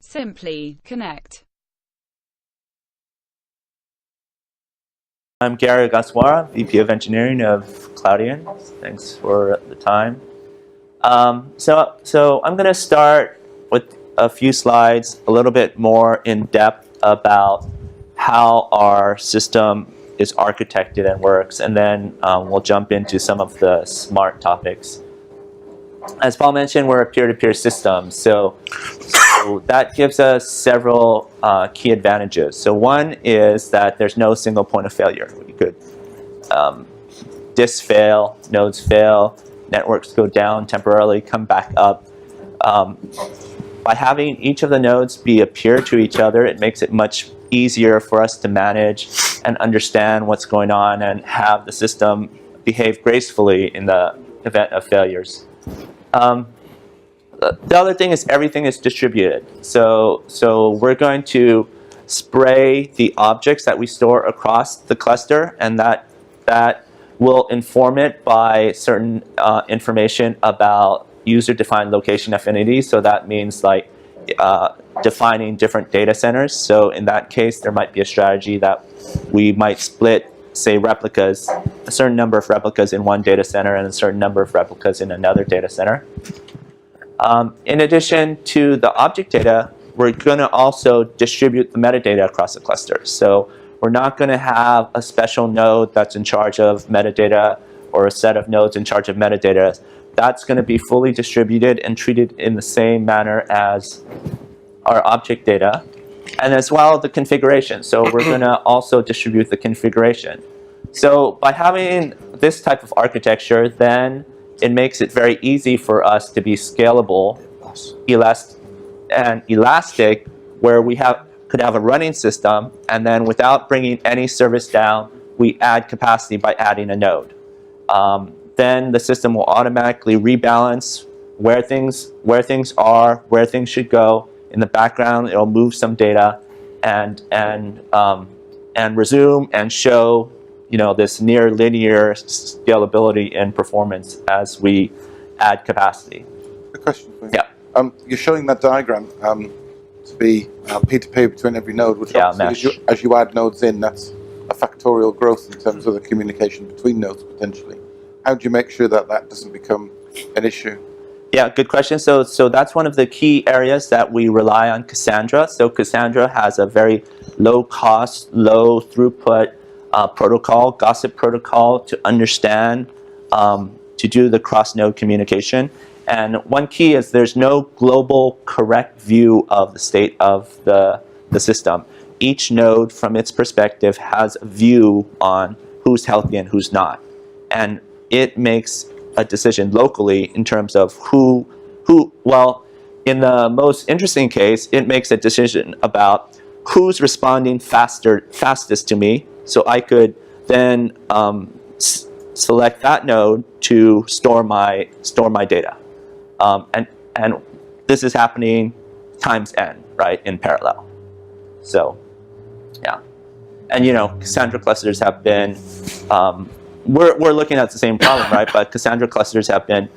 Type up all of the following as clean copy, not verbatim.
Simply connect. I'm Gary Gaswara, VP of Engineering of Cloudian. Thanks for the time. So I'm going to start with a few slides, a little bit more in depth about how our system is architected and works, and then we'll jump into some of the smart topics. As Paul mentioned, we're a peer-to-peer system, so that gives us several key advantages. So one is that there's no single point of failure. We could disks fail, nodes fail, networks go down temporarily, come back up. By having each of the nodes be a peer to each other, it makes it much easier for us to manage and understand what's going on and have the system behave gracefully in the event of failures. The other thing is everything is distributed. So we're going to spray the objects that we store across the cluster, and that will inform it by certain information about user-defined location affinity. So that means like defining different data centers. So in that case, there might be a strategy that we might split, say, replicas, a certain number of replicas in one data center and a certain number of replicas in another data center. In addition to the object data, we're going to also distribute the metadata across the cluster. So we're not going to have a special node that's in charge of metadata or a set of nodes in charge of metadata. That's going to be fully distributed and treated in the same manner as our object data. And as well, the configuration. So we're going to also distribute the configuration. So by having this type of architecture, then it makes it very easy for us to be scalable, and elastic, where we could have a running system, and then without bringing any service down, we add capacity by adding a node. Then the system will automatically rebalance where things are, where things should go. In the background, it'll move some data and resume and show this near linear scalability and performance as we add capacity. A question for you. Yeah. You're showing that diagram to be peer-to-peer between every node, which obviously as you add nodes in, that's a factorial growth in terms of the communication between nodes potentially. How do you make sure that that doesn't become an issue? Yeah, good question. So that's one of the key areas that we rely on Cassandra. So Cassandra has a very low cost, low throughput protocol, gossip protocol, to understand, to do the cross-node communication. And one key is there's no global correct view of the state of the system. Each node, from its perspective, has a view on who's healthy and who's not. And it makes a decision locally in terms of well, in the most interesting case, it makes a decision about who's responding fastest to me. So I could then select that node to store my data, and this is happening times n, right, in parallel. So, yeah, and Cassandra clusters have been we're looking at the same problem, right? But Cassandra clusters have been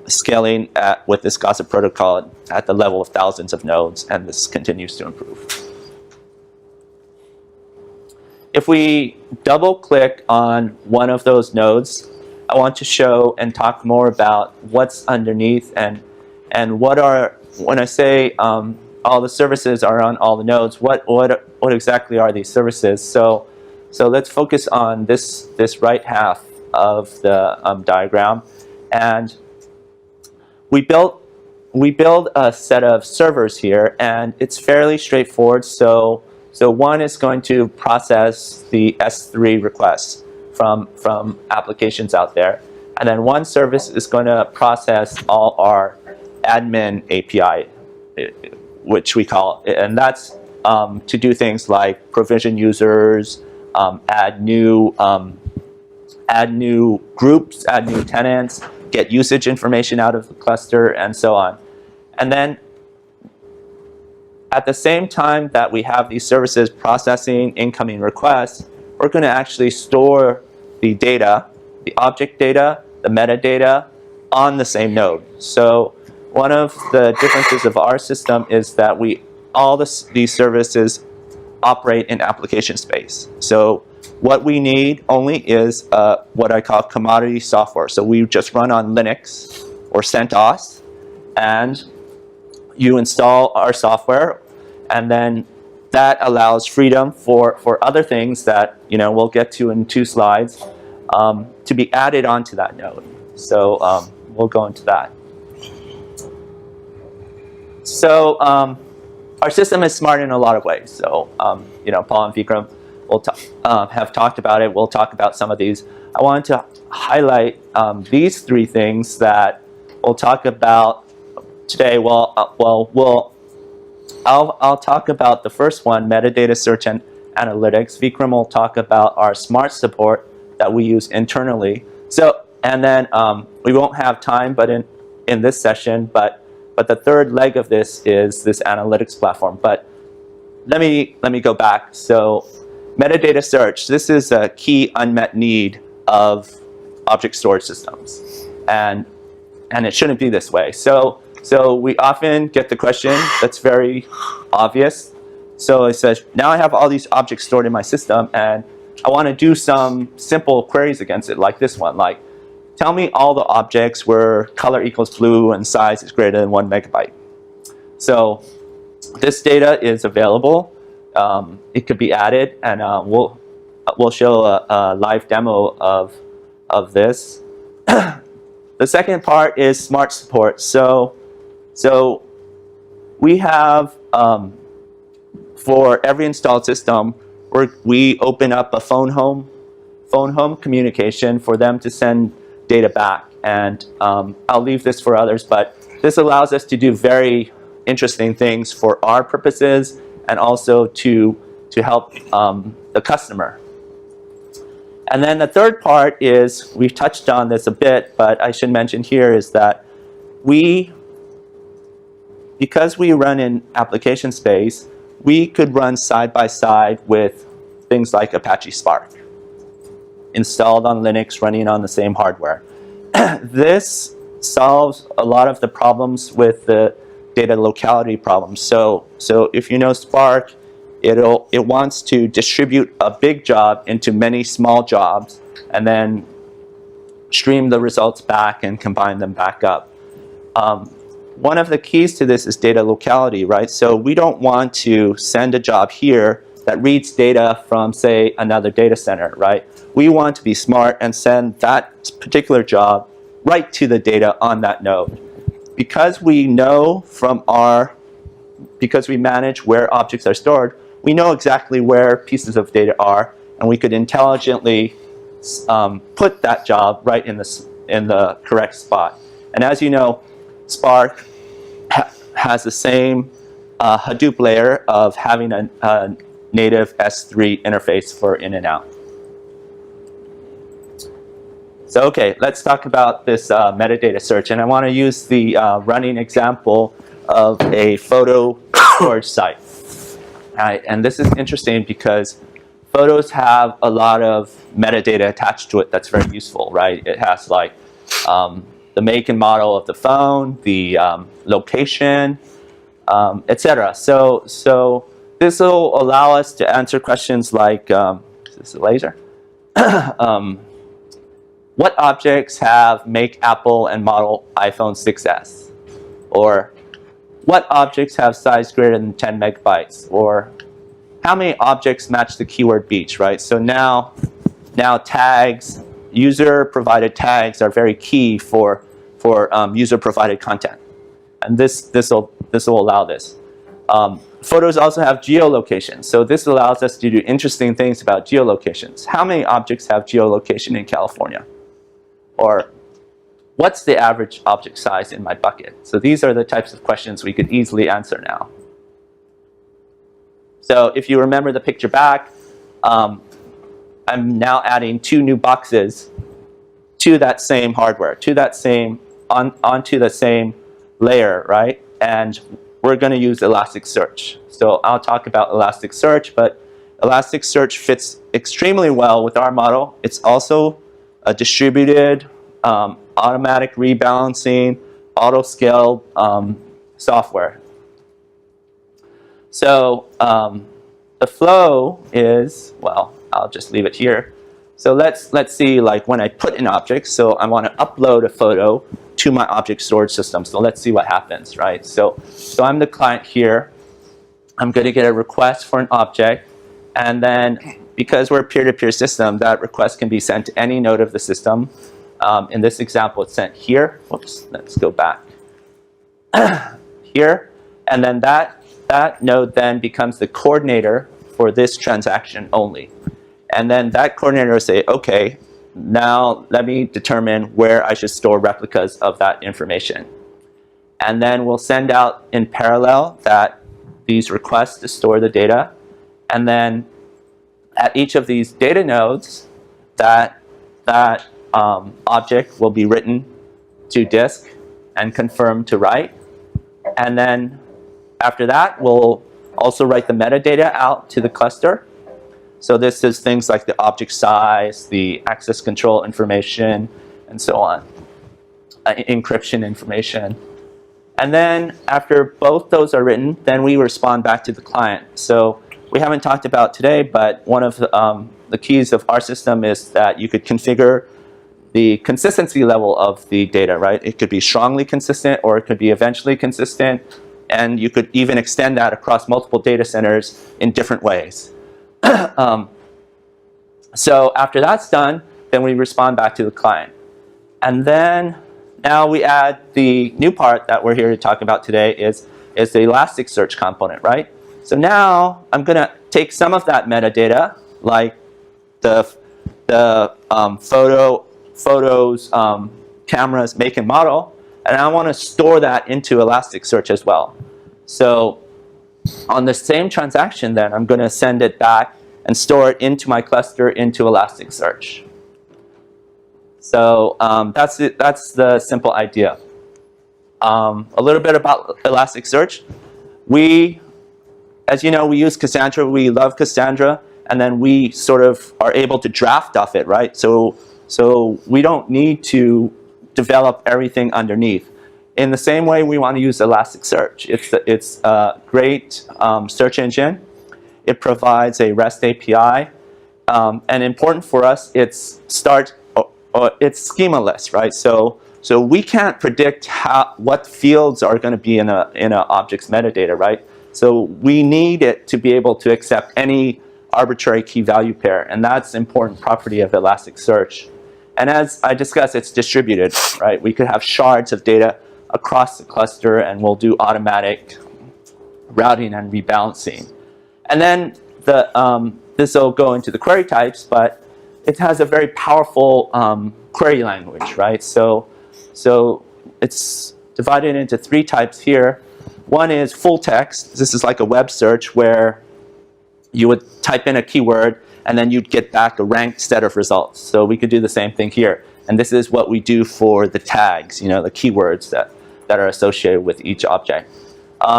scaling with this gossip protocol at the level of thousands of nodes, and this continues to improve. If we double-click on one of those nodes, I want to show and talk more about what's underneath and when I say all the services are on all the nodes, what exactly are these services? So let's focus on this right half of the diagram, and we build a set of servers here, and it's fairly straightforward. So one is going to process the S3 requests from applications out there. And then one service is going to process all our admin API, which we call, and that's to do things like provision users, add new groups, add new tenants, get usage information out of the cluster, and so on. And then at the same time that we have these services processing incoming requests, we're going to actually store the data, the object data, the metadata, on the same node. So one of the differences of our system is that we all these services operate in application space. So what we need only is what I call commodity software. So we just run on Linux or CentOS, and you install our software, and then that allows freedom for other things that we'll get to in 2 slides to be added onto that node. So we'll go into that. So our system is smart in a lot of ways. So Paul and Vikram will have talked about it. We'll talk about some of these. I wanted to highlight these 3 things that we'll talk about today. I'll talk about the first one, metadata search and analytics. Vikram will talk about our smart support that we use internally. So, and then we won't have time, but in this session, but the third leg of this is this analytics platform. But let me go back. So, metadata search. This is a key unmet need of object storage systems, and it shouldn't be this way. So we often get the question that's very obvious. So it says, now I have all these objects stored in my system, and I want to do some simple queries against it, like this one. Like, tell me all the objects where color equals blue and size is greater than 1 megabyte. So this data is available. It could be added, and we'll show a live demo of this. The second part is smart support. So we have, for every installed system, we open up a phone home communication for them to send data back. And I'll leave this for others, but this allows us to do very interesting things for our purposes and also to help the customer. And then the third part is, we've touched on this a bit, but I should mention here is that because we run in application space, we could run side by side with things like Apache Spark, installed on Linux, running on the same hardware. This solves a lot of the problems with the data locality problems. So if you know Spark, it wants to distribute a big job into many small jobs and then stream the results back and combine them back up. One of the keys to this is data locality, right? So we don't want to send a job here that reads data from, say, another data center, right? We want to be smart and send that particular job right to the data on that node. Because we know because we manage where objects are stored, we know exactly where pieces of data are, and we could intelligently put that job right in the correct spot. And as you know, Spark has the same Hadoop layer of having a native S3 interface for in and out. So okay, let's talk about this metadata search, and I want to use the running example of a photo storage site. And this is interesting because photos have a lot of metadata attached to it that's very useful, right? It has like the make and model of the phone, the location, etc. So this will allow us to answer questions like, is this a laser? What objects have make Apple and model iPhone 6s? Or what objects have size greater than 10 megabytes? Or how many objects match the keyword beach, right? So now tags, user-provided tags are very key for user-provided content. And this will allow this. Photos also have geolocation. So this allows us to do interesting things about geolocations. How many objects have geolocation in California? Or what's the average object size in my bucket? So these are the types of questions we could easily answer now. So if you remember the picture back, I'm now adding 2 new boxes to that same hardware, to that same, onto the same layer, right? And we're going to use Elasticsearch. So I'll talk about Elasticsearch, but Elasticsearch fits extremely well with our model. It's also a distributed, automatic rebalancing, auto-scaled software. So the flow is, well, I'll just leave it here. So let's see, like when I put an object, so I want to upload a photo to my object storage system. So let's see what happens, right? So I'm the client here. I'm going to get a request for an object, and then because we're a peer-to-peer system, that request can be sent to any node of the system. In this example, it's sent here. Whoops, let's go back. Here, and then that node then becomes the coordinator for this transaction only. And then that coordinator will say, okay, now let me determine where I should store replicas of that information. And then we'll send out in parallel these requests to store the data. And then at each of these data nodes, that object will be written to disk and confirmed to write. And then after that, we'll also write the metadata out to the cluster. So this is things like the object size, the access control information, and so on, encryption information. And then after both those are written, then we respond back to the client. So we haven't talked about today, but one of the keys of our system is that you could configure the consistency level of the data, right? It could be strongly consistent, or it could be eventually consistent, and you could even extend that across multiple data centers in different ways. So after that's done, then we respond back to the client. And then now we add the new part that we're here to talk about today is the Elasticsearch component, right? So now I'm going to take some of that metadata, like the photos, cameras, make and model, and I want to store that into Elasticsearch as well. So on the same transaction, then I'm going to send it back and store it into my cluster into Elasticsearch. So that's the simple idea. A little bit about Elasticsearch. As you know, we use Cassandra. We love Cassandra, and then we sort of are able to draft off it, right? So we don't need to develop everything underneath. In the same way, we want to use Elasticsearch. It's a great search engine. It provides a REST API, and important for us, it's schemaless, right? So we can't predict what fields are going to be in an object's metadata, right? So we need it to be able to accept any arbitrary key value pair, and that's an important property of Elasticsearch. And as I discussed, it's distributed, right? We could have shards of data across the cluster, and we'll do automatic routing and rebalancing. And then this will go into the query types, but it has a very powerful query language, right? So it's divided into 3 types here. One is full text. This is like a web search where you would type in a keyword, and then you'd get back a ranked set of results. So we could do the same thing here. And this is what we do for the tags, the keywords that are associated with each object.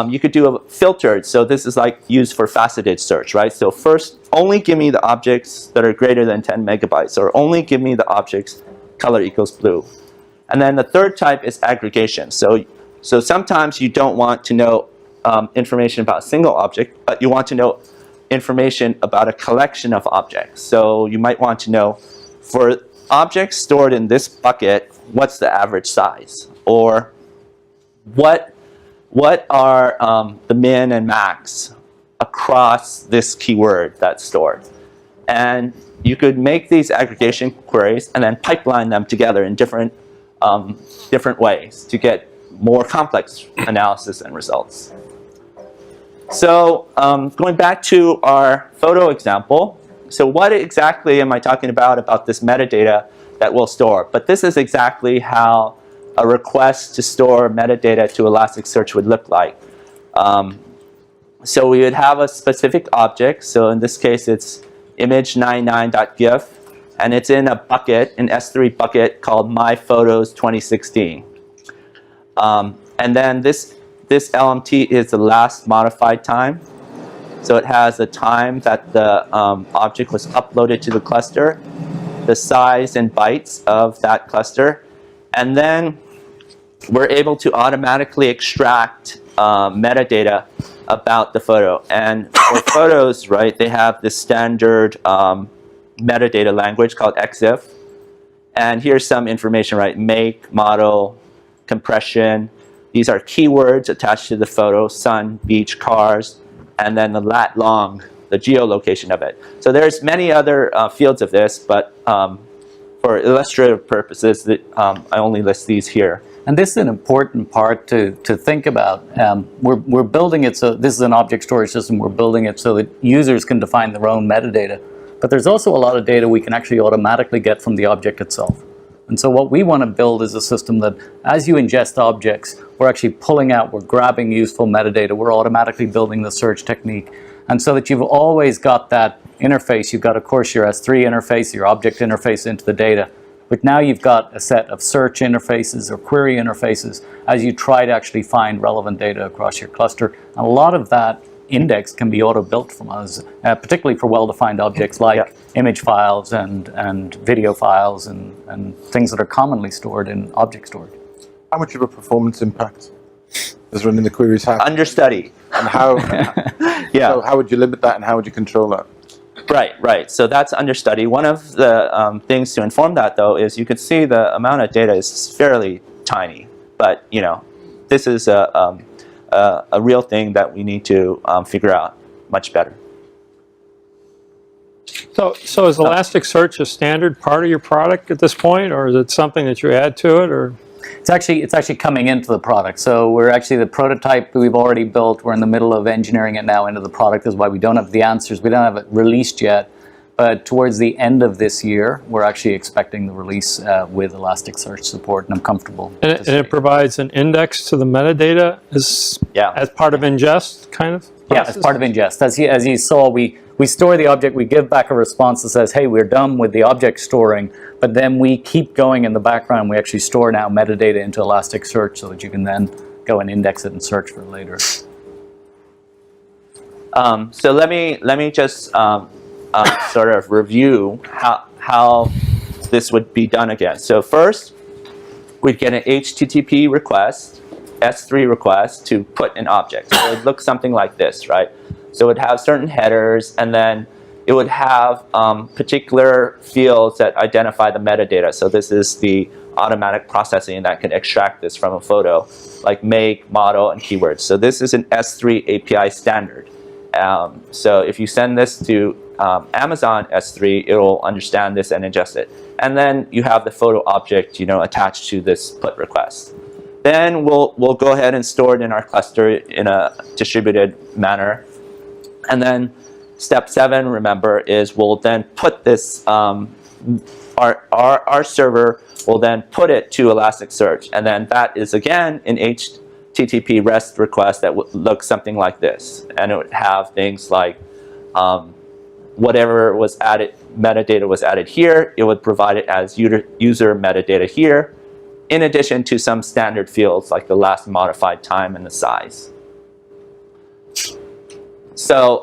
You could do a filtered. So this is like used for faceted search, right? So first, only give me the objects that are greater than 10 megabytes, or only give me the objects color equals blue. And then the third type is aggregation. So sometimes you don't want to know information about a single object, but you want to know information about a collection of objects. So you might want to know, for objects stored in this bucket, what's the average size? Or what are the min and max across this keyword that's stored? And you could make these aggregation queries and then pipeline them together in different ways to get more complex analysis and results. So going back to our photo example, so what exactly am I talking about this metadata that we'll store? But this is exactly how a request to store metadata to Elasticsearch would look like. So we would have a specific object. So in this case, it's image99.gif, and it's in a bucket, an S3 bucket called My Photos 2016. And then this LMT is the last modified time. So it has the time that the object was uploaded to the cluster, the size in bytes of that cluster, and then we're able to automatically extract metadata about the photo. And for photos, right, they have this standard metadata language called EXIF. And here's some information, right? Make, model, compression. These are keywords attached to the photo: sun, beach, cars, and then the lat long, the geolocation of it. So there's many other fields of this, but for illustrative purposes, I only list these here. And this is an important part to think about. We're building it so this is an object storage system. We're building it so that users can define their own metadata. But there's also a lot of data we can actually automatically get from the object itself. And so what we want to build is a system that as you ingest objects, we're actually pulling out, we're grabbing useful metadata, we're automatically building the search technique. And so that you've always got that interface. You've got, of course, your S3 interface, your object interface into the data. But now you've got a set of search interfaces or query interfaces as you try to actually find relevant data across your cluster. And a lot of that index can be auto-built from us, particularly for well-defined objects like image files and video files and things that are commonly stored in object storage. How much of a performance impact does running the queries have? Understudy. And how? So how would you limit that, and how would you control that? Right. So that's understudy. One of the things to inform that, though, is you can see the amount of data is fairly tiny. But this is a real thing that we need to figure out much better. So is Elasticsearch a standard part of your product at this point, or is it something that you add to it, or? It's actually coming into the product. So we're actually the prototype we've already built. We're in the middle of engineering it now into the product. That's why we don't have the answers. We don't have it released yet. But towards the end of this year, we're actually expecting the release with Elasticsearch support, and I'm comfortable. And it provides an index to the metadata as part of ingest, kind of? Yeah, as part of ingest. As you saw, we store the object, we give back a response that says, hey, we're done with the object storing, but then we keep going in the background. We actually store now metadata into Elasticsearch so that you can then go and index it and search for it later. So let me just sort of review how this would be done again. So first, we'd get an HTTP request, S3 request to put an object. So it would look something like this, right? So it would have certain headers, and then it would have particular fields that identify the metadata. So this is the automatic processing that can extract this from a photo, like make, model, and keywords. So this is an S3 API standard. So if you send this to Amazon S3, it will understand this and ingest it. And then you have the photo object, attached to this put request. Then we'll go ahead and store it in our cluster in a distributed manner. And then step 7, remember, is we'll then put this, our server will then put it to Elasticsearch. And then that is, again, an HTTP REST request that would look something like this. And it would have things like whatever was added, metadata was added here, it would provide it as user metadata here, in addition to some standard fields like the last modified time and the size. So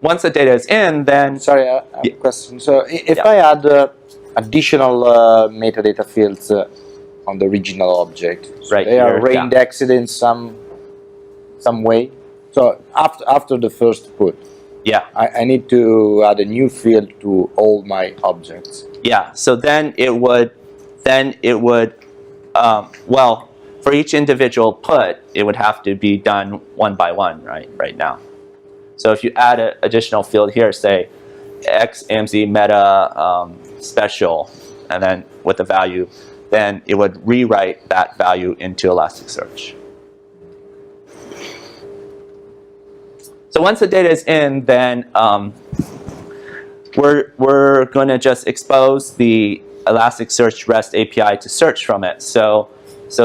once the data is in, then... Sorry, I have a question. So if I add additional metadata fields on the original object, so they are re-indexed in some way. So after the first put, I need to add a new field to all my objects. Yeah. So then it would, well, for each individual put, it would have to be done one by one, right now. So if you add an additional field here, say XAMZ meta special, and then with the value, then it would rewrite that value into Elasticsearch. So once the data is in, then we're going to just expose the Elasticsearch REST API to search from it. So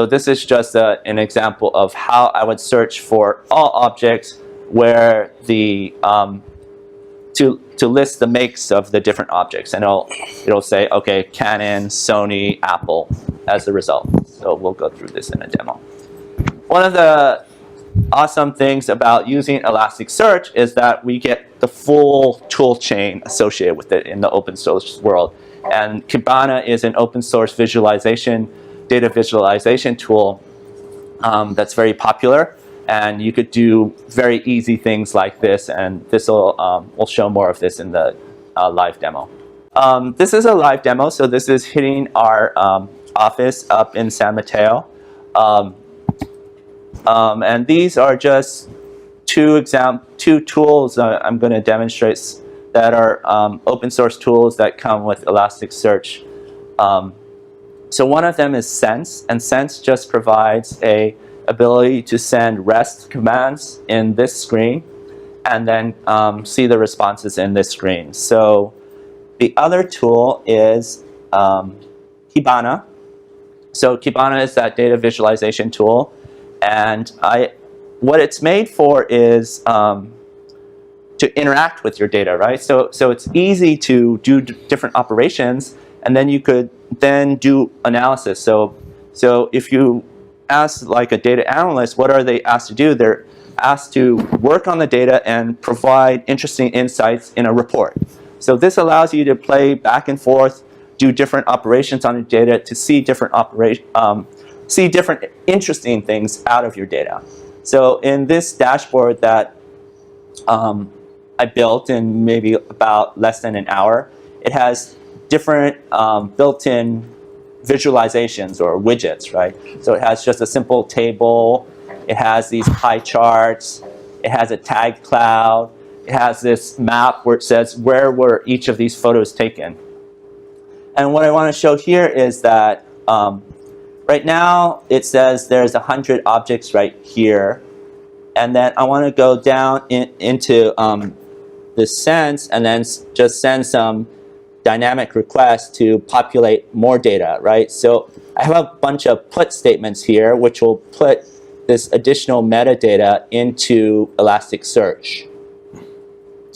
this is just an example of how I would search for all objects where the to list the makes of the different objects, and it'll say, okay, Canon, Sony, Apple as the result. So we'll go through this in a demo. One of the awesome things about using Elasticsearch is that we get the full tool chain associated with it in the open source world. And Kibana is an open source data visualization tool that's very popular. And you could do very easy things like this, and this will we'll show more of this in the live demo. This is a live demo, so this is hitting our office up in San Mateo. And these are just two tools I'm going to demonstrate that are open source tools that come with Elasticsearch. So one of them is Sense, and Sense just provides a ability to send REST commands in this screen and then see the responses in this screen. So the other tool is Kibana. So Kibana is that data visualization tool, and what it's made for is to interact with your data, right? So it's easy to do different operations, and then you could then do analysis. So if you ask like a data analyst, what are they asked to do? They're asked to work on the data and provide interesting insights in a report. So this allows you to play back and forth, do different operations on your data to see different interesting things out of your data. So in this dashboard that I built in maybe about less than an hour, it has different built-in visualizations or widgets, right? So it has just a simple table, it has these pie charts, it has a tag cloud, it has this map where it says where were each of these photos taken. And what I want to show here is that right now it says there's 100 objects right here, and then I want to go down into the Sense and then just send some dynamic requests to populate more data, right? So I have a bunch of put statements here which will put this additional metadata into Elasticsearch.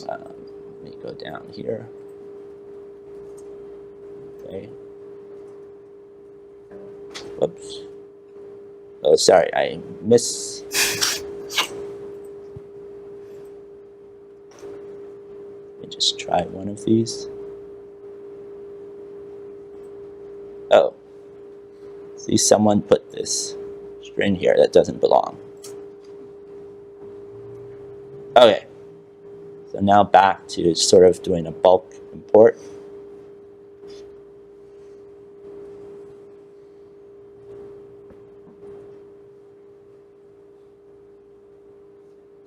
Let me go down here. Okay. Whoops. Oh, sorry, I missed. Let me just try one of these. Oh, see, someone put this string here that doesn't belong. Okay, so now back to sort of doing a bulk import.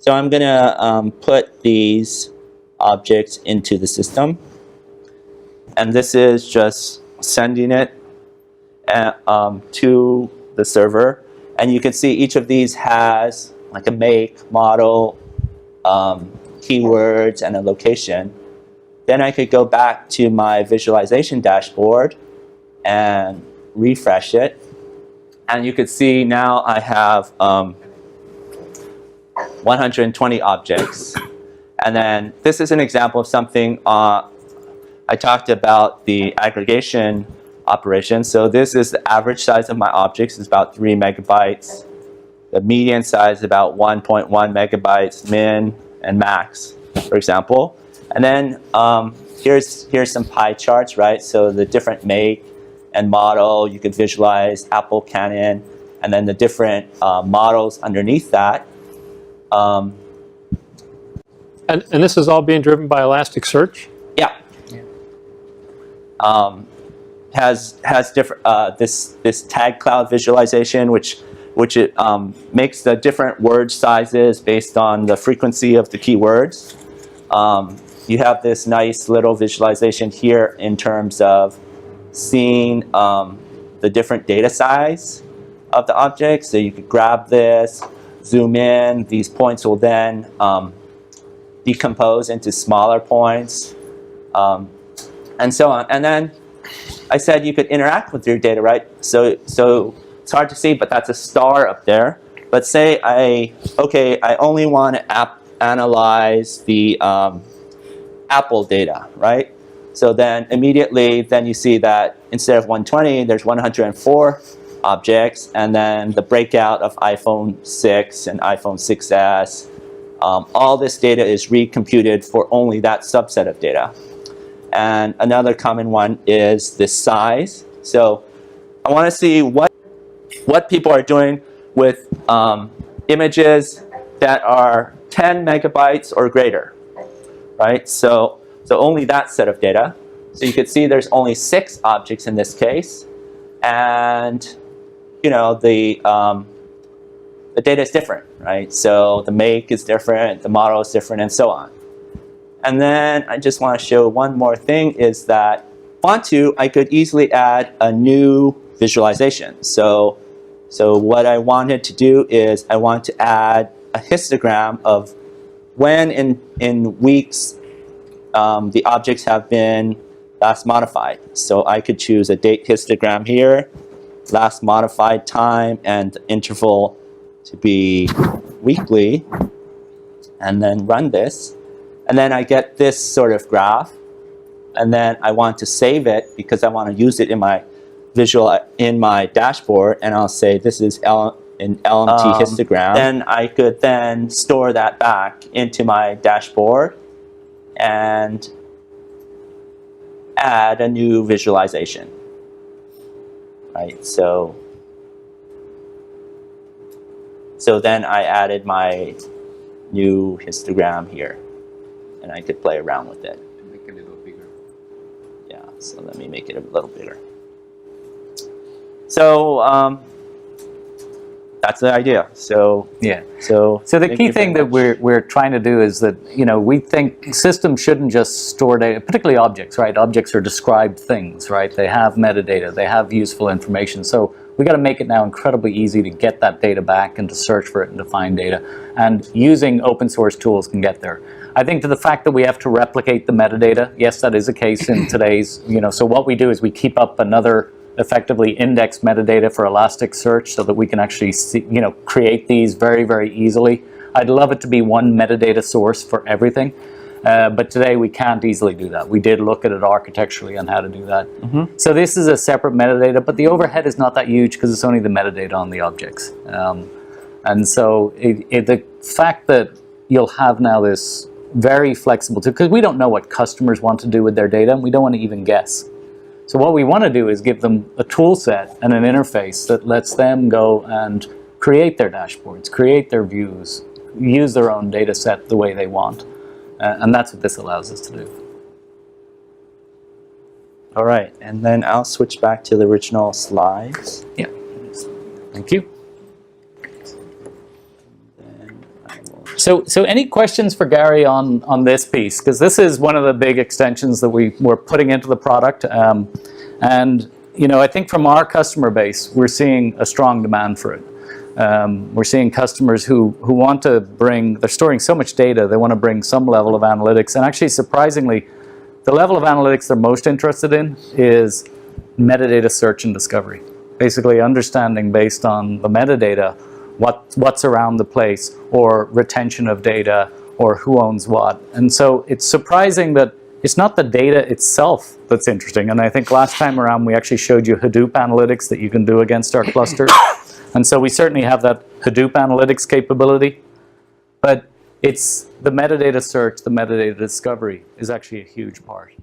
So I'm going to put these objects into the system, and this is just sending it to the server, and you can see each of these has like a make, model, keywords, and a location. Then I could go back to my visualization dashboard and refresh it, and you could see now I have 120 objects. And then this is an example of something I talked about, the aggregation operation. So this is the average size of my objects is about 3 megabytes. The median size is about 1.1 megabytes, min and max, for example. And then here's some pie charts, right? So the different make and model, you could visualize Apple, Canon, and then the different models underneath that. And this is all being driven by Elasticsearch? Yeah. Has different this tag cloud visualization, which it makes the different word sizes based on the frequency of the keywords. You have this nice little visualization here in terms of seeing the different data size of the object. So you could grab this, zoom in. These points will then decompose into smaller points, and so on. And then I said you could interact with your data, right? So it's hard to see, but that's a star up there. But say I only want to analyze the Apple data, right? So then immediately, then you see that instead of 120, there's 104 objects, and then the breakout of iPhone 6 and iPhone 6s. All this data is recomputed for only that subset of data. And another common one is the size. So I want to see what people are doing with images that are 10 megabytes or greater, right? So only that set of data. So you can see there's only 6 objects in this case, and you know the data is different, right? So the make is different, the model is different, and so on. And then I just want to show one more thing is that if I want to, I could easily add a new visualization. So what I wanted to do is I want to add a histogram of when in weeks the objects have been last modified. So I could choose a date histogram here, last modified time, and interval to be weekly, and then run this. And then I get this sort of graph. And then I want to save it because I want to use it in my in my dashboard, and I'll say this is an LMT histogram. Then I could then store that back into my dashboard and add a new visualization. Right, so then I added my new histogram here, and I could play around with it. Make it a little bigger. Yeah, so let me make it a little bigger. So that's the idea. So yeah. So the key thing that we're trying to do is that, you know, we think systems shouldn't just store data, particularly objects, right? Objects are described things, right? They have metadata, they have useful information. So we got to make it now incredibly easy to get that data back and to search for it and to find data. And using open source tools can get there. I think to the fact that we have to replicate the metadata, yes, that is a case in today's, you know, so what we do is we keep up another effectively indexed metadata for Elasticsearch so that we can actually see, you know, create these very, very easily. I'd love it to be one metadata source for everything, but today we can't easily do that. We did look at it architecturally on how to do that. So this is a separate metadata, but the overhead is not that huge because it's only the metadata on the objects. And so the fact that you'll have now this very flexible tool, because we don't know what customers want to do with their data, and we don't want to even guess. So what we want to do is give them a tool set and an interface that lets them go and create their dashboards, create their views, use their own data set the way they want. And that's what this allows us to do. all right, and then I'll switch back to the original slides. Yeah. Thank you. So any questions for Gary on this piece? Because this is one of the big extensions that we're putting into the product. And you know, I think from our customer base, we're seeing a strong demand for it. We're seeing customers who want to bring, they're storing so much data, they want to bring some level of analytics. And actually, surprisingly, the level of analytics they're most interested in is metadata search and discovery. Basically understanding based on the metadata what's around the place, or retention of data, or who owns what. And so it's surprising that it's not the data itself that's interesting. And I think last time around we actually showed you Hadoop analytics that you can do against our clusters. And so we certainly have that Hadoop analytics capability. But it's the metadata search, the metadata discovery is actually a huge part.